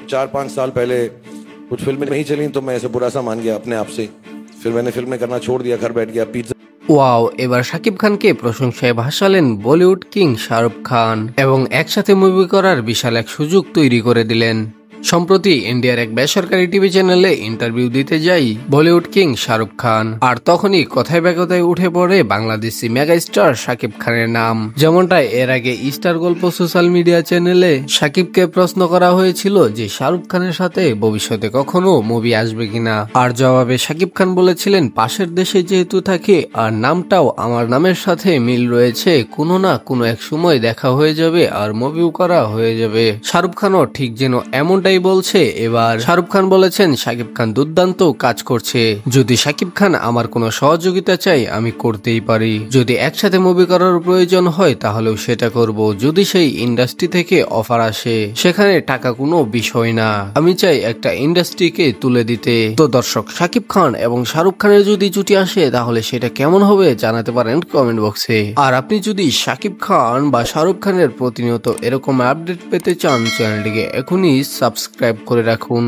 4-5 साल पहले कुछ फिल्में नहीं चली तो मैं ऐसे बुरा सा मान गया अपने आप से। फिर मैंने फिल्में करना छोड़ दिया, घर बैठ गया पिज्जा। ওয়াও, এবার শাকিব খানকে প্রশংসায় ভাসালেন বলিউড কিং শাহরুখ খান এবং একসাথে মুভি করার বিশাল এক সুযোগ তৈরি করে দিলেন। সম্প্রতি ইন্ডিয়ার এক বেসরকারি টিভি চ্যানেলে ইন্টারভিউ দিতে যাই বলিউড কিং শাহরুখ খান, আর তখনই কথায় বেকথায় উঠে পড়ে বাংলাদেশি মেগা স্টার শাকিব খানের নাম। যেমনটা এর আগে স্টার গল্প সোশ্যাল মিডিয়া চ্যানেলে শাকিবকে প্রশ্ন করা হয়েছিল যে শাহরুখ খানের সাথে ভবিষ্যতে কখনো মুভি আসবে কিনা, আর জবাবে শাকিব খান বলেছিলেন পাশের দেশে যেহেতু থাকে আর নামটাও আমার নামের সাথে মিল রয়েছে, কোনো না কোনো এক সময় দেখা হয়ে যাবে আর মুভিও করা হয়ে যাবে। শাহরুখ খানও ঠিক যেন এমনটাই বলছে। এবার শাহরুখ খান বলেছেন শাকিব খান দুর্দান্ত কাজ করছে, যদি শাকিব খান আমার কোনো সহযোগিতা চাই আমি করতেই পারি, যদি একসাথে মুভি করার প্রয়োজন হয় তাহলেও সেটা করব, যদি সেই ইন্ডাস্ট্রি থেকে অফার আসে সেখানে টাকা কোনো বিষয় না, আমি চাই একটা ইন্ডাস্ট্রিকে তুলে দিতে। তো দর্শক, শাকিব খান এবং শাহরুখ খানের যদি জুটি আসে তাহলে সেটা কেমন হবে জানাতে পারেন কমেন্ট বক্সে। আর আপনি যদি শাকিব খান বা শাহরুখ খানের প্রতিনিয়ত এরকম আপডেট পেতে চান চ্যানেলটিকে এখনই সাবস্ক্রাইব করে রাখুন।